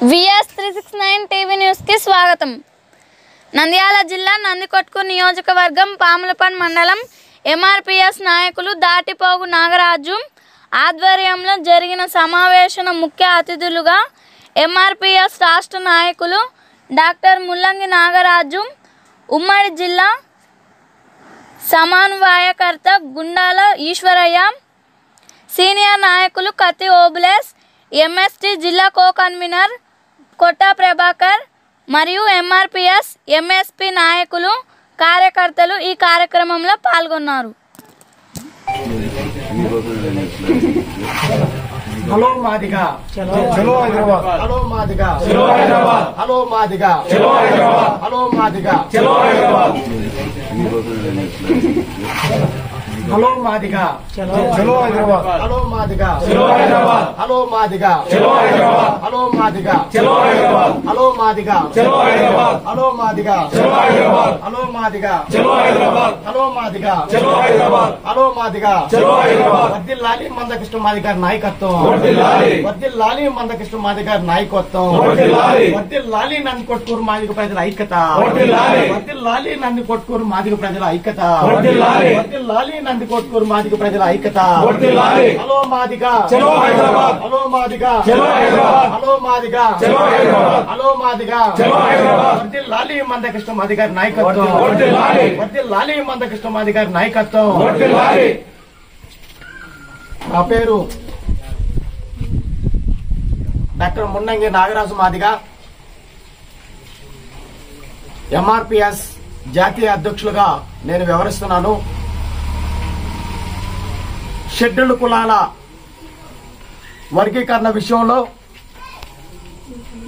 VS369 TV news కి స్వాగతం. నంద్యాల జిల్లా నందికొట్కూరు నియోజకవర్గం పాములపన్ మండలం MRPS నాయకులు దాటిపోగు నాగరాజు ఆధ్వర్యంలో జరిగిన సమావేశన ముఖ్య అతిథులుగా MRPS రాష్ట్ర నాయకులు డాక్టర్ ముల్లంగి నాగరాజు, ఉమ్మడి జిల్లా సమన్వయకర్త గుండాల ఈశ్వరయ్య, సీనియర్ నాయకులు కత్తి ఓబులేస్, MST జిల్లా కో కన్వీనర్ కొట్టా ప్రభాకర్ మరియు MRPS MSP నాయకులు కార్యకర్తలు ఈ కార్యక్రమంలో పాల్గొన్నారు. హలో మాదిగా చలో హైదరాబాద్, హలో మాదిగా చలో హైదరాబాద్, హలో మాదిగా చలో హైదరాబాద్, హలో మాదిగా చలో హైదరాబాద్, హలో మాదిగా చలో హైదరాబాద్, హలో మాదిగా చలో హైదరాబాద్, హలో మాదిగా చలో హైదరాబాద్, హలో మాదిగా చలో హైదరాబాద్, హలో మాదిగా చలో హైదరాబాద్, హలో మాదిగా చలో హైదరాబాద్, హలో మాదిగా చలో హైదరాబాద్, హలో మాదిగా చలో హైదరాబాద్, హలో మాదిగా చలో హైదరాబాద్. వర్ధిల్లాలి మందకృష్ణ మాది గారి నాయకత్వం, వర్ధిల్లాలి మందకృష్ణ మాది గారి నాయకత్వం, వర్ధిల్లాలి నందికొట్కూరు మాదిగ ప్రజల ఐక్యత, వర్ధిల్లాలి నందికొట్కూరు మాదిగ ప్రజల ఐక్యత, వర్ధిల్లాలి నందికొట్కూరు మాదిగ ప్రజల ఐక్యత. హలో మాదిగా చలో హైదరాబాద్, హలో మాదిగా చలో హైదరాబాద్, హలో మాదిగా చలో హైదరాబాద్, హలో మాదిగా చలో హైదరాబాద్. వర్ధిల్లాలి మందకృష్ణ మాది గారి నాయకత్వం, వర్ధిల్లాలి మందకృష్ణ మాది గారి నాయకత్వం. నా పేరు డాక్టర్ ముల్లంగి నాగరాజు మాదిగా, MRPS జాతీయ అధ్యక్షులుగా నేను వ్యవహరిస్తున్నాను. షెడ్యూల్డ్ కులాల వర్గీకరణ విషయంలో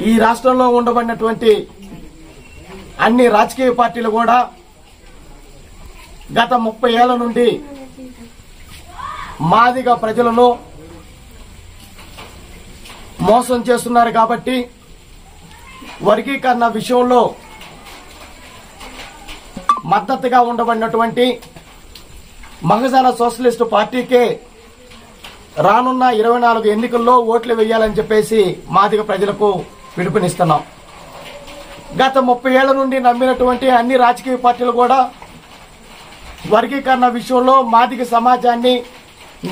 ఈ రాష్ట్రంలో ఉండబడినటువంటి అన్ని రాజకీయ పార్టీలు కూడా గత 30 ఏళ్ల నుండి మాదిగ ప్రజలను మోసం చేస్తున్నారు. కాబట్టి వర్గీకరణ విషయంలో మద్దతుగా ఉండబడినటువంటి మహజన సోషలిస్టు పార్టీకే రానున్న 24 ఎన్నికల్లో ఓట్లు వేయాలని చెప్పేసి మాదిగ ప్రజలకు పిలుపునిస్తున్నాం. గత 30 ఏళ్ల నుండి నమ్మినటువంటి అన్ని రాజకీయ పార్టీలు కూడా వర్గీకరణ విషయంలో మాదిగ సమాజాన్ని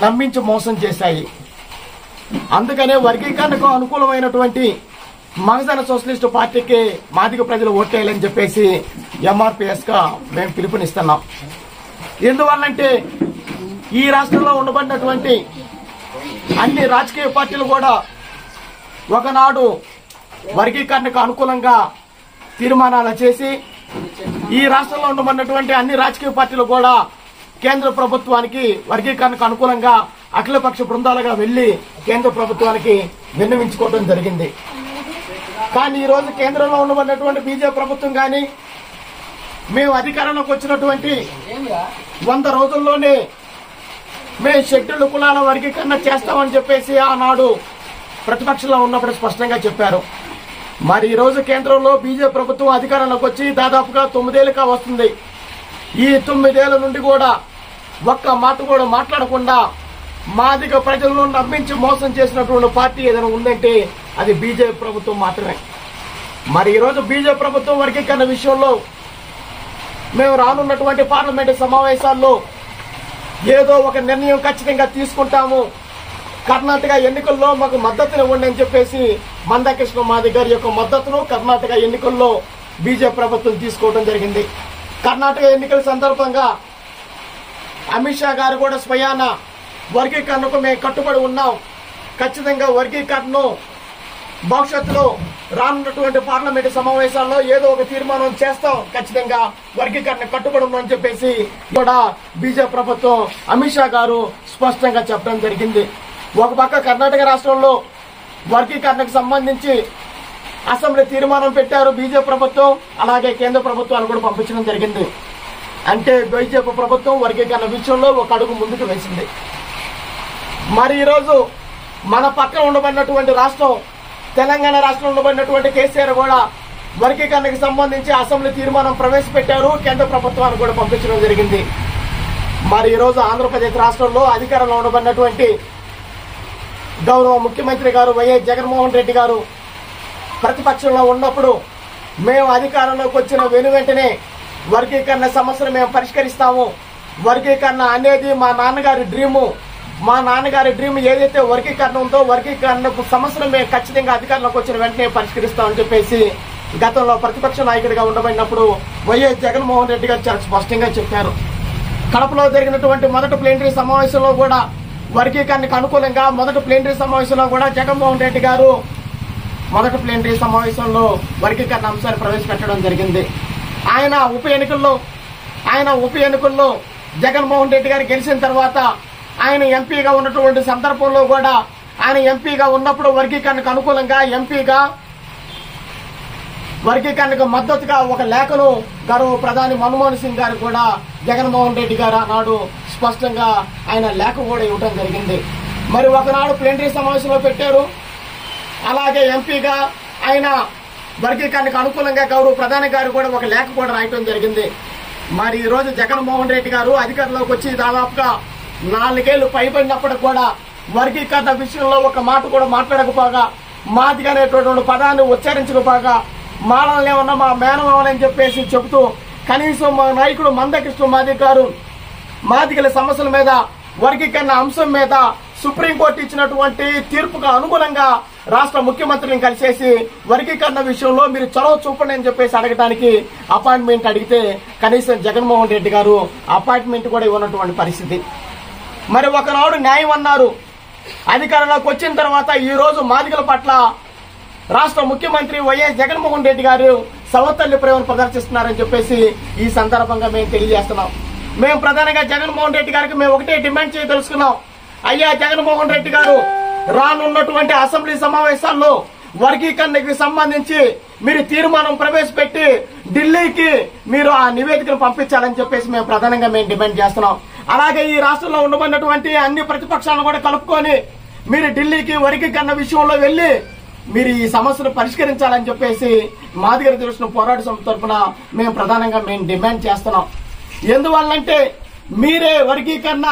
నమ్మించి మోసం చేశాయి. అందుకనే వర్గీకరణకు అనుకూలమైనటువంటి మహజన సోషలిస్టు పార్టీకి మాదిగ ప్రజలు ఓటేయాలని చెప్పేసి MRPS గా మేము పిలుపునిస్తున్నాం. ఎందువల్లంటే ఈ రాష్ట్రంలో ఉండబడినటువంటి అన్ని రాజకీయ పార్టీలు కూడా ఒకనాడు వర్గీకరణకు అనుకూలంగా తీర్మానాలు చేసి ఈ రాష్ట్రంలో ఉండబడినటువంటి అన్ని రాజకీయ పార్టీలు కూడా కేంద్ర ప్రభుత్వానికి వర్గీకరణకు అనుకూలంగా అఖిలపక్ష బృందాలుగా వెళ్లి కేంద్ర ప్రభుత్వానికి విన్నవించుకోవడం జరిగింది. కానీ ఈ రోజు కేంద్రంలో ఉండబడినటువంటి బీజేపీ ప్రభుత్వం కానీ మేము అధికారంలోకి వచ్చినటువంటి 100 రోజుల్లోనే మేము షెడ్యూల్డ్ కులాల వర్గీకరణ చేస్తామని చెప్పేసి ఆనాడు ప్రతిపక్షంలో ఉన్నప్పుడు స్పష్టంగా చెప్పారు. మరి ఈ రోజు కేంద్రంలో బీజేపీ ప్రభుత్వం అధికారంలోకి వచ్చి దాదాపుగా 9 ఏళ్లుగా వస్తుంది. ఈ 9 ఏళ్ల నుండి కూడా ఒక్క మాట కూడా మాట్లాడకుండా మాదిగ ప్రజలను నమ్మించి మోసం చేసినటువంటి పార్టీ ఏదైనా ఉందంటే అది బీజేపీ ప్రభుత్వం మాత్రమే. మరి ఈరోజు బీజేపీ ప్రభుత్వం వర్గీకరణ విషయంలో మేము రానున్నటువంటి పార్లమెంటు సమావేశాల్లో ఏదో ఒక నిర్ణయం ఖచ్చితంగా తీసుకుంటాము, కర్ణాటక ఎన్నికల్లో మాకు మద్దతును ఇవ్వండి అని చెప్పేసి మందకృష్ణ మాది గారి యొక్క మద్దతును కర్ణాటక ఎన్నికల్లో బీజేపీ ప్రభుత్వం తీసుకోవడం జరిగింది. కర్ణాటక ఎన్నికల సందర్భంగా అమిత్ షా గారు కూడా స్వయాన వర్గీకరణకు మేము కట్టుబడి ఉన్నాం, ఖచ్చితంగా వర్గీకరణను భవిష్యత్తులో రానున్నటువంటి పార్లమెంటు సమావేశాల్లో ఏదో ఒక తీర్మానం చేస్తాం, ఖచ్చితంగా వర్గీకరణ కట్టుబడి ఉందని చెప్పేసి కూడా బీజేపీ ప్రభుత్వం అమిత్ షా గారు స్పష్టంగా చెప్పడం జరిగింది. ఒక పక్క కర్ణాటక రాష్ట్రంలో వర్గీకరణకు సంబంధించి అసెంబ్లీ తీర్మానం పెట్టారు బీజేపీ ప్రభుత్వం, అలాగే కేంద్ర ప్రభుత్వాన్ని కూడా పంపించడం జరిగింది. అంటే బీజేపీ ప్రభుత్వం వర్గీకరణ విషయంలో ఒక అడుగు ముందుకు వేసింది. మరి ఈరోజు మన పక్కన ఉండబడినటువంటి రాష్ట్రం తెలంగాణ రాష్ట్రంలో ఉండబడినటువంటి కేసీఆర్ కూడా వర్గీకరణకు సంబంధించి అసెంబ్లీ తీర్మానం ప్రవేశపెట్టారు, కేంద్ర ప్రభుత్వానికి కూడా పంపించడం జరిగింది. మరి ఈరోజు ఆంధ్రప్రదేశ్ రాష్ట్రంలో అధికారంలో ఉండబడినటువంటి గౌరవ ముఖ్యమంత్రి గారు వైఎస్ జగన్మోహన్ రెడ్డి గారు ప్రతిపక్షంలో ఉన్నప్పుడు మేము అధికారంలోకి వచ్చిన వెనువెంటనే వర్గీకరణ సమస్యను మేము పరిష్కరిస్తాము. వర్గీకరణ అనేది మా నాన్నగారి డ్రీము. మా నాన్నగారి డ్రీమ్ ఏదైతే వర్గీకరణ ఉందో వర్గీకరణకు సమస్యను మేము ఖచ్చితంగా అధికారంలోకి వచ్చిన వెంటనే పరిష్కరిస్తామని చెప్పేసి గతంలో ప్రతిపక్ష నాయకుడిగా ఉండబడినప్పుడు వైఎస్ జగన్మోహన్ రెడ్డి గారు చాలా స్పష్టంగా చెప్పారు. కడపలో జరిగినటువంటి మొదటి ప్లీనరీ సమావేశంలో కూడా వర్గీకరణకు అనుకూలంగా మొదటి ప్లీనరీ సమావేశంలో కూడా జగన్మోహన్ రెడ్డి గారు మొదటి ప్లీనరీ సమావేశంలో వర్గీకరణ అంశాన్ని ప్రవేశపెట్టడం జరిగింది. ఆయన ఉప ఎన్నికల్లో జగన్మోహన్ రెడ్డి గారు గెలిచిన తర్వాత ఆయన ఎంపీగా ఉన్నటువంటి సందర్భంలో కూడా ఆయన ఎంపీగా ఉన్నప్పుడు వర్గీకరణకు అనుకూలంగా వర్గీకరణకు మద్దతుగా ఒక లేఖను గౌరవ ప్రధాని మన్మోహన్ సింగ్ గారు కూడా జగన్మోహన్ రెడ్డి గారు ఆనాడు స్పష్టంగా ఆయన లేఖ కూడా ఇవ్వడం జరిగింది. మరి ఒకనాడు ప్లీనరీ సమావేశంలో పెట్టారు. అలాగే ఎంపీగా ఆయన వర్గీకరణకు అనుకూలంగా గౌరవ ప్రధాని గారు కూడా ఒక లేఖ కూడా రాయటం జరిగింది. మరి ఈ రోజు జగన్మోహన్ రెడ్డి గారు అధికారంలోకి వచ్చి దాదాపుగా 4 ఏళ్లు పైబడినప్పటికి కూడా వర్గీకరణ విషయంలో ఒక మాట కూడా మాట్లాడకపోగా, మాదిగ అనేటువంటి పదాన్ని ఉచ్చరించకపోగా, మాలల్ని ఉన్న మా మేనమామని చెప్పేసి చెబుతూ కనీసం మా నాయకుడు మందకృష్ణ మాదిగ గారు మాదిగల సమస్యల మీద వర్గీకరణ అంశం మీద సుప్రీంకోర్టు ఇచ్చినటువంటి తీర్పుకు అనుగుణంగా రాష్ట్ర ముఖ్యమంత్రిని కలిసేసి వర్గీకరణ విషయంలో మీరు చొరవ చూపండి అని చెప్పేసి అడగడానికి అపాయింట్మెంట్ అడిగితే కనీసం జగన్మోహన్ రెడ్డి గారు అపాయింట్మెంట్ కూడా ఇవ్వనటువంటి పరిస్థితి. మరి ఒకనాడు న్యాయం అన్నారు. అధికారంలోకి వచ్చిన తర్వాత ఈ రోజు మాదిగల పట్ల రాష్ట్ర ముఖ్యమంత్రి వైఎస్ జగన్మోహన్ రెడ్డి గారు సవతల్లి ప్రేమను ప్రదర్శిస్తున్నారని చెప్పేసి ఈ సందర్భంగా మేము తెలియజేస్తున్నాం. మేము ప్రధానంగా జగన్మోహన్ రెడ్డి గారికి మేము ఒకటే డిమాండ్ చేయదలుచుకున్నాం. అయ్యా జగన్మోహన్ రెడ్డి గారు, రానున్నటువంటి అసెంబ్లీ సమావేశాల్లో వర్గీకరణకి సంబంధించి మీరు తీర్మానం ప్రవేశపెట్టి ఢిల్లీకి మీరు ఆ నివేదికను పంపించాలని చెప్పేసి మేము ప్రధానంగా డిమాండ్ చేస్తున్నాం. అలాగే ఈ రాష్ట్రంలో ఉండబడినటువంటి అన్ని ప్రతిపక్షాలను కూడా కలుపుకొని మీరు ఢిల్లీకి వర్గీకరణ విషయంలో వెళ్లి మీరు ఈ సమస్యను పరిష్కరించాలని చెప్పేసి మాదిగ రిజర్వేషన్ పోరాట సమితి తరఫున మేము ప్రధానంగా డిమాండ్ చేస్తున్నాం. ఎందువల్లంటే మీరే వర్గీకరణ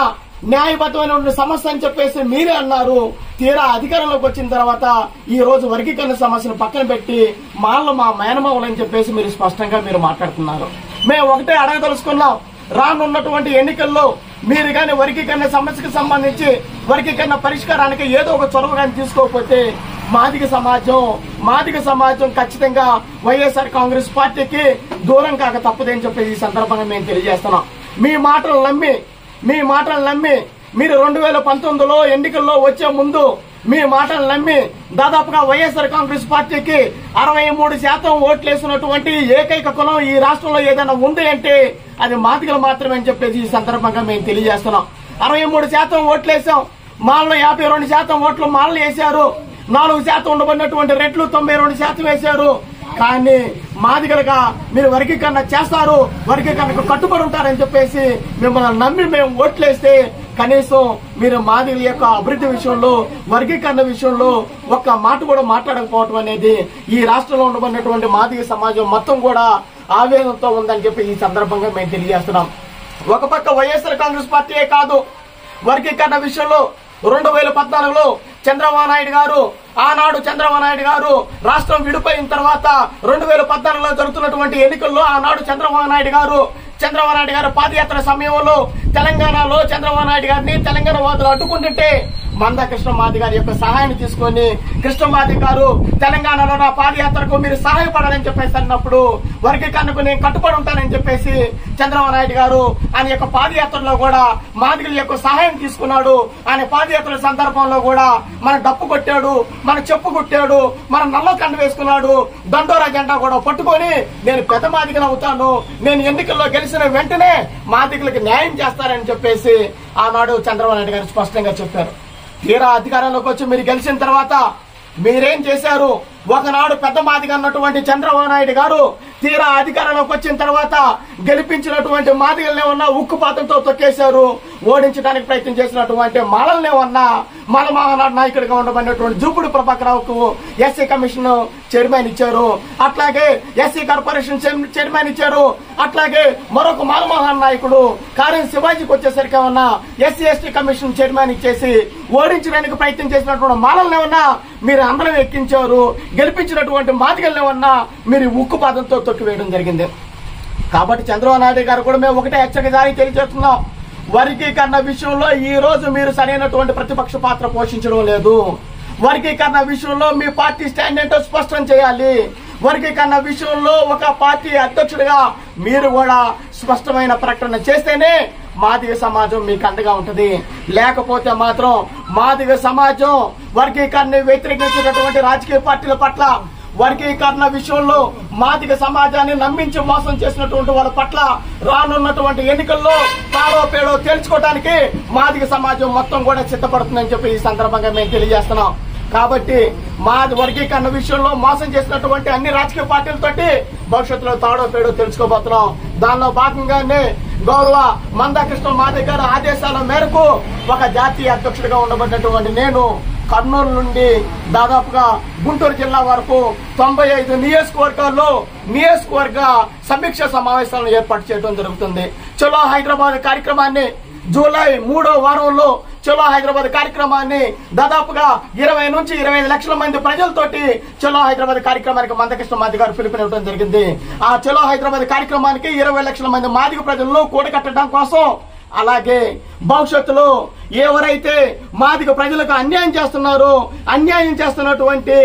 న్యాయబద్ధమైన సమస్య అని చెప్పేసి మీరే అన్నారు. తీరా అధికారంలోకి వచ్చిన తర్వాత ఈ రోజు వర్గీకరణ సమస్యను పక్కన పెట్టి మా మేనమామలని చెప్పేసి మీరు స్పష్టంగా మాట్లాడుతున్నారు. మేము ఒకటే అడగదలుచుకున్నాం. రానున్నటువంటి ఎన్నికల్లో మీరు కానీ వర్గీకరణ సమస్యకు సంబంధించి వర్గీకరణ పరిష్కారానికి ఏదో ఒక చొరవ కానీ తీసుకోకపోతే మాదిగ సమాజం ఖచ్చితంగా వైఎస్ఆర్ కాంగ్రెస్ పార్టీకి దూరం కాక తప్పదని చెప్పేసి ఈ సందర్భంగా మేము తెలియజేస్తున్నాం. మీ మాటలు నమ్మి మీరు 2019లో ఎన్నికల్లో వచ్చే ముందు మీ మాటలు నమ్మి దాదాపుగా వైఎస్ఆర్ కాంగ్రెస్ పార్టీకి 63% ఓట్లేసినటువంటి ఏకైక కులం ఈ రాష్ట్రంలో ఏదైనా ఉంది అంటే అది మాదిగలు మాత్రమే అని చెప్పేసి ఈ సందర్భంగా మేము తెలియజేస్తున్నాం. 63% ఓట్లేసాం. మాల్లో 52% ఓట్లు మాలలు వేశారు. 4% ఉండబడినటువంటి రెట్లు 92% వేశారు. కానీ మాదిగలుగా మీరు వర్గీకరణ చేస్తారు, వర్గీకరణకు కట్టుబడి ఉంటారని చెప్పేసి మిమ్మల్ని నమ్మి మేము ఓట్లేస్తే కనీసం మీరు మాదిగల యొక్క అభివృద్ధి విషయంలో వర్గీకరణ విషయంలో ఒక్క మాట కూడా మాట్లాడకపోవడం అనేది ఈ రాష్ట్రంలో ఉండబడినటువంటి మాదిగ సమాజం మొత్తం కూడా ఆవేదనతో ఉందని చెప్పి ఈ సందర్భంగా మేము తెలియజేస్తున్నాం. ఒక పక్క వైఎస్ఆర్ కాంగ్రెస్ పార్టీయే కాదు, వర్గీకరణ విషయంలో 2014లో ఆనాడు చంద్రబాబు నాయుడు గారు రాష్ట్రం విడిపోయిన తర్వాత 2014లో జరుగుతున్నటువంటి ఎన్నికల్లో ఆనాడు చంద్రబాబు నాయుడు గారు పాదయాత్ర సమయంలో తెలంగాణలో చంద్రబాబు నాయుడు గారిని తెలంగాణ వాదులు అడ్డుకుంటుంటే మందకృష్ణ మాదిగ గారి యొక్క సహాయాన్ని తీసుకొని కృష్ణ మాదిగ గారు తెలంగాణలో నా పాదయాత్రకు మీరు సహాయపడాలని చెప్పేసి అన్నప్పుడు వర్గీకరణకు నేను కట్టుబడి ఉంటానని చెప్పేసి చంద్రబాబు నాయుడు గారు ఆయన యొక్క పాదయాత్రలో కూడా మాదిగల యొక్క సహాయం తీసుకున్నాడు. ఆయన పాదయాత్ర సందర్భంలో కూడా మన డప్పు కొట్టాడు, మన చెప్పు కొట్టాడు, మన నల్ల కండ వేసుకున్నాడు, దండోరా జెండా కూడా పట్టుకొని నేను పెద్ద మాదిగలు అవుతాను, నేను ఎన్నికల్లో గెలిచిన వెంటనే మాదిగలకు న్యాయం చేస్తారని చెప్పేసి ఆనాడు చంద్రబాబు నాయుడు గారు స్పష్టంగా చెప్పారు. తీరా అధికారంలోకి వచ్చి మీరు గెలిచిన తర్వాత మీరేం చేశారు? ఒకనాడు పెద్ద మాదిగ అన్నటువంటి చంద్రబాబు నాయుడు గారు తీరా అధికారంలోకి వచ్చిన తర్వాత గెలిపించినటువంటి మాదిగల్ని ఏమన్నా ఉక్కుపాతంతో తొక్కేశారు. ఓడించడానికి ప్రయత్నం చేసినటువంటి మాలల్ని ఏమన్నా మాల మహానాడు నాయకుడిగా ఉండబడినటువంటి జూపుడు ప్రభాకర్ రావుకు ఎస్సీ కమిషన్ చైర్మన్ ఇచ్చారు. అట్లాగే ఎస్సీ కార్పొరేషన్ చైర్మన్ ఇచ్చారు. అట్లాగే మరొక మాల మహానాడు నాయకుడు కార్యం శివాజీకి వచ్చేసరికి ఏమన్నా ఎస్సీ ఎస్టీ కమిషన్ చైర్మన్ ఇచ్చేసి ఓడించడానికి ప్రయత్నం చేసినటువంటి మాలల్ని ఏమన్నా మీరు అందరం ఎక్కించారు. గెలిపించినటువంటి మాదిగల్ని ఏమన్నా మీరు ఉక్కుపాతంతో తొక్కివేయడం జరిగింది. కాబట్టి చంద్రబాబు నాయుడు గారు కూడా మేము ఒకటే హెచ్చరిక జారీ తెలియజేస్తున్నాం. వర్గీకరణ విషయంలో ఈ రోజు మీరు సరైనటువంటి ప్రతిపక్ష పాత్ర పోషించడం లేదు. వర్గీకరణ విషయంలో మీ పార్టీ స్టాండ్ ఏంటో స్పష్టం చేయాలి. వర్గీకరణ విషయంలో ఒక పార్టీ అధ్యక్షుడిగా మీరు కూడా స్పష్టమైన ప్రకటన చేస్తేనే మాదిగ సమాజం మీకు అండగా ఉంటది. లేకపోతే మాత్రం మాదిగ సమాజం వర్గీకరణ వ్యతిరేకించినటువంటి రాజకీయ పార్టీల పట్ల, వర్గీకరణ విషయంలో మాదిగ సమాజాన్ని నమ్మించి మోసం చేసినటువంటి వాళ్ళ పట్ల రానున్నటువంటి ఎన్నికల్లో తాడో పేడో తేల్చుకోవడానికి మాదిగ సమాజం మొత్తం కూడా సిద్ధపడుతుందని చెప్పి ఈ సందర్భంగా మేము తెలియజేస్తున్నాం. కాబట్టి మాది వర్గీకరణ విషయంలో మోసం చేసినటువంటి అన్ని రాజకీయ పార్టీలతోటి భవిష్యత్తులో తాడో పేడో తెలుసుకోబోతున్నాం. దానిలో భాగంగానే గౌరవ మందాకృష్ణ మాదిగ గారి ఆదేశాల మేరకు ఒక జాతీయ అధ్యక్షుడిగా ఉండబడినటువంటి నేను కర్నూలు నుండి దాదాపుగా గుంటూరు జిల్లా వరకు 95 నియోజకవర్గాల్లో నియోజకవర్గ సమీక్ష సమావేశాలను ఏర్పాటు చేయడం జరుగుతుంది. చలో హైదరాబాద్ కార్యక్రమాన్ని జూలై 3వ వారంలో చలో హైదరాబాద్ కార్యక్రమాన్ని దాదాపుగా 20 నుంచి 25 లక్షల మంది ప్రజలతోటి చలో హైదరాబాద్ కార్యక్రమానికి మందకృష్ణ మాదిగ గారు పిలుపునివ్వడం జరిగింది. ఆ చలో హైదరాబాద్ కార్యక్రమానికి 20 లక్షల మంది మాదిగ ప్రజలను కూడగట్టడం కోసం, అలాగే భవిష్యత్తులో ఎవరైతే మాదిగ ప్రజలకు అన్యాయం చేస్తున్నారో అన్యాయం చేస్తున్నటువంటి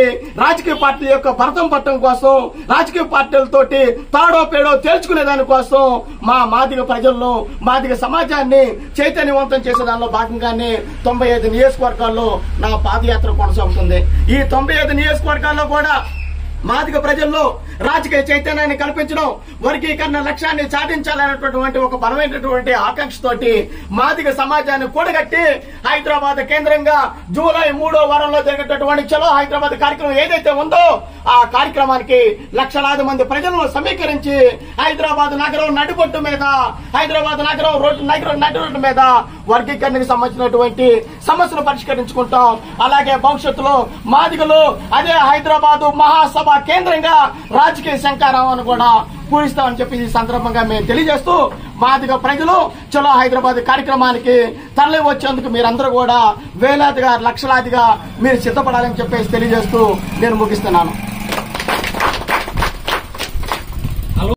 రాజకీయ పార్టీల యొక్క భరతం పట్టడం కోసం, రాజకీయ పార్టీలతోటి తాడో పేడో తేల్చుకునే దానికోసం మా మాదిగ ప్రజల్లో మాదిగ సమాజాన్ని చైతన్యవంతం చేసే దానిలో భాగంగానే 95 నియోజకవర్గాల్లో నా పాదయాత్ర కొనసాగుతుంది. ఈ 95 నియోజకవర్గాల్లో కూడా మాదిగ ప్రజల్లో రాజకీయ చైతన్యాన్ని కల్పించడం, వర్గీకరణ లక్ష్యాన్ని సాధించాలనేటువంటి ఒక బలమైనటువంటి ఆకాంక్షతోటి మాదిగ సమాజాన్ని కూడగట్టి హైదరాబాద్ కేంద్రంగా జూలై 3వ వారంలో జరిగేటటువంటి చలో హైదరాబాద్ కార్యక్రమం ఏదైతే ఉందో ఆ కార్యక్రమానికి లక్షలాది మంది ప్రజలను సమీకరించి హైదరాబాద్ నగరం నడిబొట్టు మీద, హైదరాబాద్ నగరం నడి రోడ్డు మీద వర్గీకరణకు సంబంధించినటువంటి సమస్యలు పరిష్కరించుకుంటాం. అలాగే భవిష్యత్తులో మాదిగలు అదే హైదరాబాద్ మహాసభ కేంద్రంగా రాజకీయ శంకారావాన్ని కూడా పూరిస్తామని చెప్పి ఈ సందర్భంగా మేము తెలియజేస్తూ మాదిగ ప్రజలు చలో హైదరాబాద్ కార్యక్రమానికి తరలి వచ్చేందుకు మీరందరూ కూడా వేలాదిగా లక్షలాదిగా మీరు సిద్ధపడాలని చెప్పేసి తెలియజేస్తూ నేను ముగిస్తున్నాను.